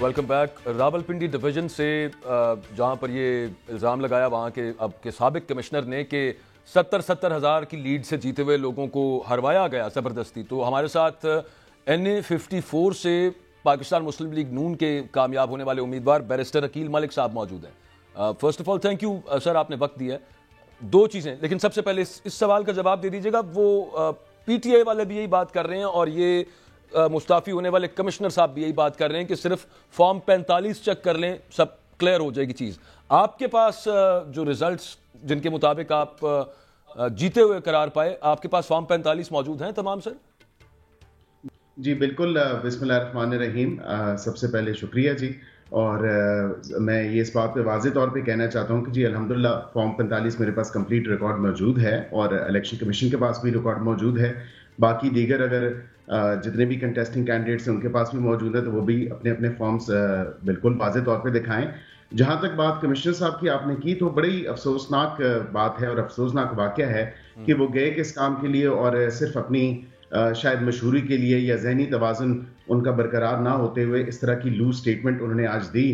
Welcome back. Rawalpindi division से जहां पर ये इल्ज़ाम लगाया वहां के अब के साबिक कमिश्नर ने कि 70 हज़ार की लीड से जीते हुए लोगों को हरवाया गया ज़बरदस्ती, तो हमारे साथ NA54 से पाकिस्तान मुस्लिम लीग नून के कामयाब होने वाले उम्मीदवार बैरिस्टर अकील मलिक साहब मौजूद हैं। First of all thank you sir, आपने वक्त दिया है। दो चीज़ें, लेकिन सबसे पहले इस सवाल का जवाब दे दीजिएगा। वो PTI वाले भी यही बात कर रहे हैं और ये मुस्ताफ़ी होने वाले कमिश्नर साहब भी यही बात कर रहे हैं कि सिर्फ फॉर्म 45 चेक कर लें, सब क्लियर हो जाएगी चीज़। आपके पास जो रिजल्ट्स जिनके मुताबिक आप जीते हुए करार पाए, आपके पास फॉर्म 45 मौजूद हैं तमाम सर? जी बिल्कुल, बिस्मिल्लाहिर्रहमानिर्रहीम। सबसे पहले शुक्रिया जी, और मैं ये इस बात पे वाज़ेह तौर पे कहना चाहता हूँ कि जी अल्हम्दुलिल्लाह फॉर्म 45 मेरे पास कंप्लीट रिकॉर्ड मौजूद है और इलेक्शन कमीशन के पास भी रिकॉर्ड मौजूद है। बाकी दीगर अगर जितने भी कंटेस्टिंग कैंडिडेट्स हैं उनके पास भी मौजूद है तो वो भी अपने अपने फॉर्म्स बिल्कुल वाज़ेह तौर पे दिखाएं। जहाँ तक बात कमिश्नर साहब की आपने की, तो बड़ी अफसोसनाक बात है और अफसोसनाक वाक़या है कि वो गए किस काम के लिए और सिर्फ अपनी शायद मशहूरी के लिए या ज़हनी तवाज़ुन उनका बरकरार ना होते हुए इस तरह की लूज स्टेटमेंट उन्होंने आज दी।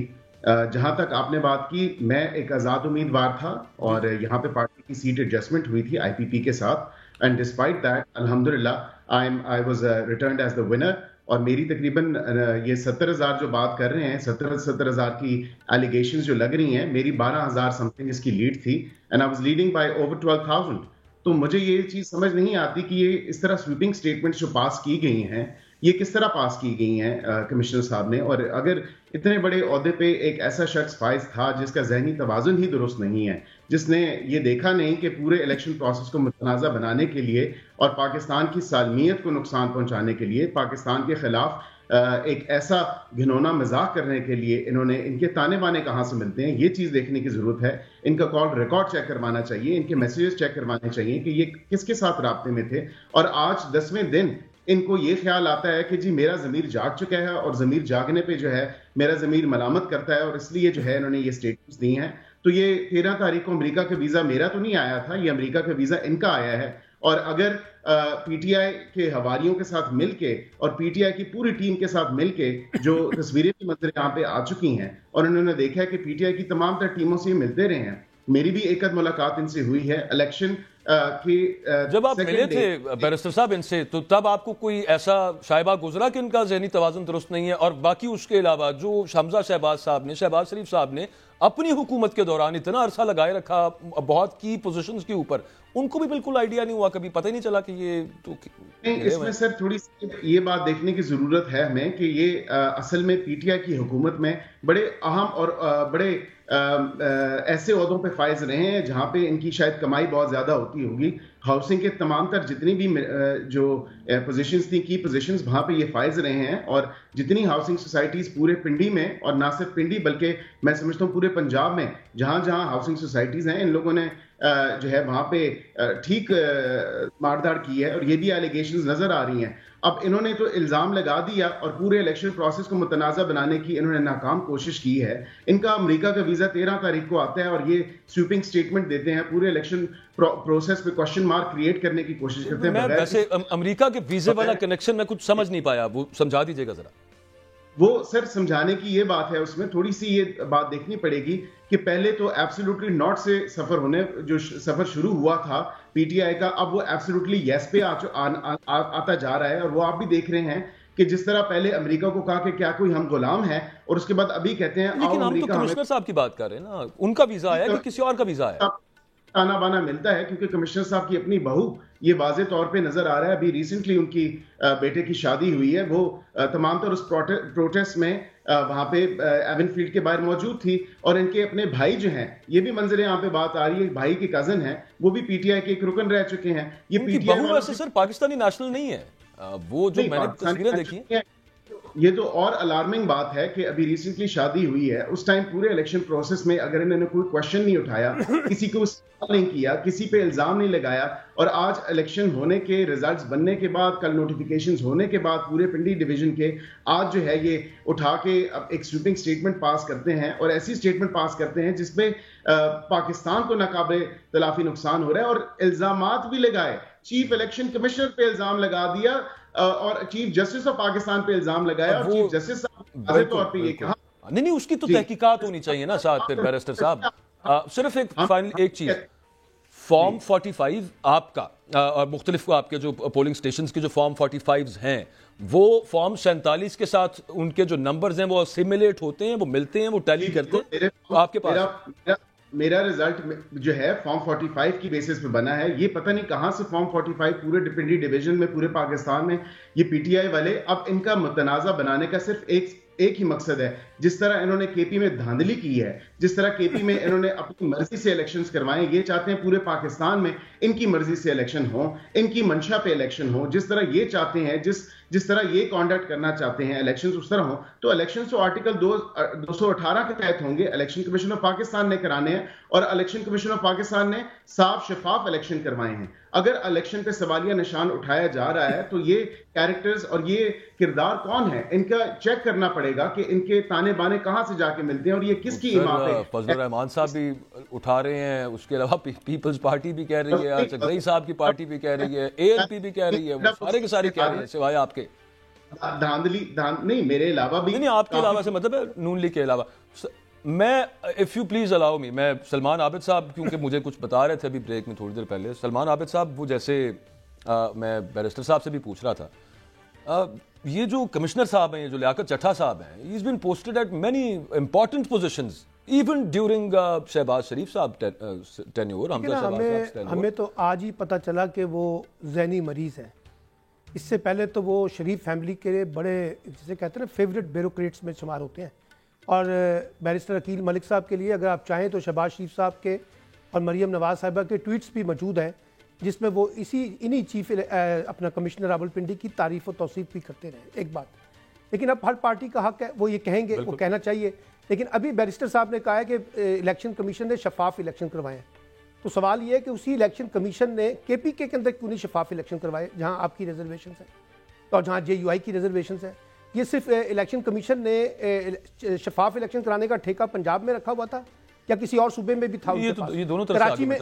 जहाँ तक आपने बात की, मैं एक आज़ाद उम्मीदवार था और यहाँ पे पार्टी की सीट एडजस्टमेंट हुई थी IPP के साथ, एंड डिस्पाइट दैट अल्हम्दुलिल्लाह I was returned as the winner. और मेरी तकरीबन ये 70,000 जो बात कर रहे हैं, 70,000 की एलिगेशंस जो लग रही हैं, मेरी 12,000 समथिंग इसकी लीड थी and I was leading by over 12,000। तो मुझे ये चीज समझ नहीं आती कि ये इस तरह स्वीपिंग स्टेटमेंट्स जो पास की गई हैं, ये किस तरह पास की गई हैं कमिश्नर साहब ने। और अगर इतने बड़े ओहदे पे एक ऐसा शख्स फाइज था जिसका ज़हनी तवाज़ुन ही दुरुस्त नहीं है, जिसने ये देखा नहीं कि पूरे इलेक्शन प्रोसेस को मुतनाज़ा बनाने के लिए और पाकिस्तान की सालमियत को नुकसान पहुंचाने के लिए, पाकिस्तान के खिलाफ एक ऐसा घिनौना मजाक करने के लिए इन्होंने, इनके ताने बाने कहाँ से मिलते हैं, ये चीज़ देखने की ज़रूरत है। इनका कॉल रिकॉर्ड चेक करवाना चाहिए, इनके मैसेजेस चेक करवाने चाहिए कि ये किसके साथ राब्ते में थे। और आज 10वें दिन इनको ये ख्याल आता है कि जी मेरा ज़मीर जाग चुका है और ज़मीर जागने पे जो है मेरा ज़मीर मलामत करता है और इसलिए जो है इन्होंने ये स्टेटमेंट्स दी हैं। तो ये 13 तारीख को अमेरिका का वीज़ा मेरा तो नहीं आया था, ये अमेरिका का वीज़ा इनका आया है। और अगर PTI के हवारियों के साथ मिलके और PTI की पूरी टीम के साथ मिलके जो तस्वीरें की मंजर यहाँ पे आ चुकी हैं और उन्होंने देखा है कि PTI की तमाम तर टीमों से मिलते रहे हैं, मेरी भी एक मुलाकात इनसे हुई है इलेक्शन की। जब आप मिले थे बैरिस्टर साहब इनसे, तो तब आपको कोई ऐसा शायबा गुजरा कि इनका ज़हनी तवाज़ुन दुरुस्त नहीं है? और बाकी उसके अलावा जो हमजा शहबाज साहब ने, शहबाज शरीफ साहब ने अपनी हुकूमत के दौरान इतना अरसा लगाए रखा बहुत की पोजीशंस के ऊपर, उनको भी बिल्कुल आइडिया नहीं हुआ, कभी पता ही नहीं चला कि ये तो इसमें सर थोड़ी सी ये बात देखने की जरूरत है हमें कि ये असल में PTI की हुकूमत में बड़े अहम और बड़े ऐसे ओहदों पे फायज रहे हैं जहां पे इनकी शायद कमाई बहुत ज्यादा होती होगी। हाउसिंग के तमाम तर जितनी भी जो पोजीशंस थी, की पोजीशंस, वहां पे ये फायज रहे हैं। और जितनी हाउसिंग सोसाइटीज पूरे पिंडी में, और ना सिर्फ पिंडी बल्कि मैं समझता हूँ पूरे पंजाब में जहां जहां हाउसिंग सोसाइटीज हैं, इन लोगों ने जो है वहां पे ठीक मारधाड़ की है और ये भी एलिगेशंस नजर आ रही हैं। अब इन्होंने तो इल्जाम लगा दिया और पूरे इलेक्शन प्रोसेस को मुतनाज़ा बनाने की इन्होंने नाकाम कोशिश की है। इनका अमेरिका का वीजा 13 तारीख को आता है और ये स्वीपिंग स्टेटमेंट देते हैं, पूरे इलेक्शन प्रोसेस पे क्वेश्चन मार्क क्रिएट करने की कोशिश करते हैं। मैं वैसे अमेरिका के वीजे वाला कनेक्शन में कुछ समझ नहीं पाया, वो समझा दीजिएगा जरा। वो सर समझाने की ये बात है, उसमें थोड़ी सी ये बात देखनी पड़ेगी कि पहले तो एब्सोल्युटली नॉट से जो सफर शुरू हुआ था PTI का, अब वो एब्सोल्युटली यस पे आता जा रहा है। और वो आप भी देख रहे हैं कि जिस तरह पहले अमेरिका को कहा कि क्या कोई हम गुलाम है, और उसके बाद अभी कहते हैं लेकिन हम तो कमिश्नर साहब की बात कर रहे हैं ना, उनका वीजा आया कि किसी और का वीजा आया? ताना बाना मिलता है क्योंकि कमिश्नर साहब की अपनी बहू, ये वाज़े तौर पे नजर आ रहा है, अभी रिसेंटली उनकी बेटे की शादी हुई है, वो तमाम तर उस प्रोटेस्ट में वहां पे एवनफील्ड के बाहर मौजूद थी। और इनके अपने भाई जो हैं, ये भी मंजर यहाँ पे बात आ रही है, भाई के कजन हैं, वो भी PTI के एक रुकन रह चुके हैं। ये PTI बहू वैसे सर पाकिस्तानी नेशनल नहीं है, वो जो मैंने तस्वीरें देखी। ये तो और अलार्मिंग बात है कि अभी रिसेंटली शादी हुई है, उस टाइम पूरे इलेक्शन प्रोसेस में अगर इन्होंने कोई क्वेश्चन नहीं उठाया, किसी को सवाल नहीं किया, किसी पे इल्जाम नहीं लगाया, और आज इलेक्शन होने के रिजल्ट्स बनने के बाद, कल नोटिफिकेशंस होने के बाद पूरे पिंडी डिवीजन के, आज जो है ये उठा के अब एक स्वीपिंग स्टेटमेंट पास करते हैं और ऐसी स्टेटमेंट पास करते हैं जिसमें पाकिस्तान को नाकाबिले तलाफी नुकसान हो रहा है। और इल्जामात भी लगाए, चीफ इलेक्शन कमिश्नर पे इल्जाम लगा दिया और चीफ जस्टिस ऑफ पाकिस्तान पे इल्जाम लगाया, और चीफ जस्टिस साहब तौर पे ये कहा نہیں اس کی تو تحقیقات ہونی چاہیے نا ساتھ پھر بیرسٹر صاحب. صرف ایک فائنل ایک چیز, فارم 45 آپ کا اور مختلف آپ کے جو پولنگ سٹیشنز کے جو فارم 45 ہیں وہ فارم 47 کے ساتھ ان کے جو نمبرز ہیں وہ اسیمیلیٹ ہوتے ہیں, وہ ملتے ہیں, وہ ٹیلی کرتے ہیں آپ کے پاس؟ میرا رزلٹ جو ہے فارم 45 کی بیسس پہ بنا ہے. یہ پتہ نہیں کہاں سے فارم 45 پورے ڈپینڈی ڈویژن میں پورے پاکستان میں یہ پی ٹی آئی والے, اب ان کا متنازع بنانے کا صرف ایک ہی مقصد ہے. جس طرح انہوں نے کے پی میں دھاندلی کی ہے, جس طرح کے پی میں انہوں نے اپنی مرضی سے الیکشنز کروائے, یہ چاہتے ہیں پورے پاکستان میں ان کی مرضی سے الیکشن ہوں, ان کی منشا پہ الیکشن ہوں, جس طرح یہ چاہتے ہیں, جس طرح یہ کانڈکٹ کرنا چاہتے ہیں الیکشنز اس طرح ہوں. تو الیکشنز تو آرٹیکل 218 کے تحت ہوں گے, الیکشن کمیشن آف پاکستان نے کرانے ہیں اور الیکشن کمیشن آف پاکستان نے صاف شفاف الیکشن کروائے ہیں. اگر الیکشن پہ سوالیہ نشان اٹھایا جا رہا ہے تو یہ کیریکٹرز اور یہ کردار کون ہے, ان کا چیک کرنا پڑے گا کہ ان کے تانے بانے کہاں سے جا کے ملتے ہیں اور یہ کس کی اماں ہے. فضل الرحمان صاحب بھی اٹھا رہے ہیں, اس کے علاوہ پیپلز پارٹی بھی کہہ رہی ہے, چکرئی صاحب کی پارٹی بھی کہہ رہی ہے, اے ایل پی بھی کہہ رہی ہے, وہ سارے کے سارے کہہ رہے ہیں سوائے آپ کے. دھاندلی نہیں, میرے علاوہ بھی نہیں, آپ کے علاوہ سے مطلب ہے نون لیگ کے علاوہ. میں اف یو پلیز الاؤ می, میں سلمان عابد صاحب کیونکہ مجھے کچھ بتا رہے تھے ابھی بریک میں تھوڑی دیر پہلے, سلمان عابد صاحب وہ جیسے میں بیرسٹر صاحب سے بھی پوچھ رہا تھا, یہ جو کمشنر صاحب ہیں, یہ جو لیاقت چٹھا صاحب ہیں, he has been posted at many important positions even during Shahbaz Sharif صاحب ٹینیور. ہمیں تو آج ہی پتہ چلا کہ وہ ذہنی مریض ہیں. اس سے پہلے تو وہ شریف فیملی کے بڑے جسے کہتے ہیں نا فیوریٹ بیوروکریٹس میں شمار ہوتے ہیں. اور بیرسٹر عقیل ملک صاحب کے لیے اگر آپ چاہیں تو شہباز شریف صاحب کے اور مریم نواز صاحبہ کے ٹویٹس بھی موجود ہیں جس میں وہ انہی چیف اپنا کمشنر راولپنڈی کی تعریف و توصیف بھی کرتے رہے. ایک بات, لیکن اب ہر پارٹی کا حق ہے, وہ یہ کہیں گے, وہ کہنا چاہیے. لیکن ابھی بیرسٹر صاحب نے کہا ہے کہ الیکشن کمیشن نے شفاف الیکشن کروائے ہیں. تو سوال یہ ہے کہ اسی الیکشن کمیشن نے کے پی کے اندر کیوں نہیں شفاف الیکشن کروائے جہاں آپ کی ریزرویشنز ہیں اور جہاں جے یو آئی کی ریزرویشنز ہیں. یہ صرف الیکشن کمیشن نے شفاف الیکشن کرانے کا ٹھیکہ پنجاب میں رکھا ہوا تھا یا کسی اور صوبے میں بھی تھا؟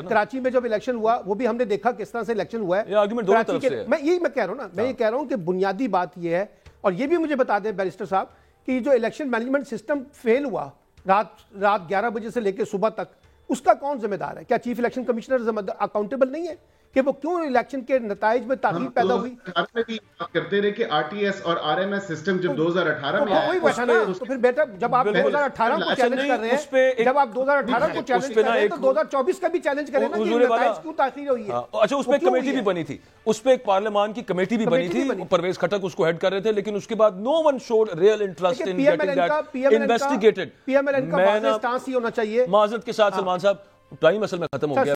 کراچی میں جب الیکشن ہوا وہ بھی ہم نے دیکھا کس طرح سے الیکشن ہوا ہے. میں کہہ رہا ہوں نا, میں یہ کہہ رہا ہوں کہ بنیادی بات یہ ہے, اور یہ بھی مجھے بتا دیں بیرسٹر صاحب کہ یہ جو الیکشن مینجمنٹ سسٹم فیل ہوا رات 11 بجے سے لے کے صبح تک, اس کا کون ذمہ دار ہے؟ کیا چیف الیکشن کمشنر اکاؤنٹیبل نہیں ہے کہ وہ کیوں الیکشن کے نتائج میں تاخیر پیدا ہوئی؟ بات کرتے رہے کہ آر ٹی ایس اور آر ایم ایس سسٹم جب 2018 میں آیا تو پھر بیٹا جب آپ 2018 کو چیلنج کر رہے ہیں, جب آپ 2018 کو چیلنج کر رہے ہیں تو 2024 کا بھی چیلنج کریں نا کہ نتائج کیوں تاخیر ہوئی ہے. اچھا, اس پہ کمیٹی بھی بنی تھی, اس پہ ایک پارلیمان کی کمیٹی بھی بنی تھی, پرویز کھٹک اس کو ہیڈ کر رہے تھے, لیکن اس کے بعد no one showed real interest in getting that investigated. P M L N کا واضح سٹانس ہی ہونا چاہیے. معذرت کے ساتھ سلمان صاحب ٹائم اصل میں ختم ہو گیا.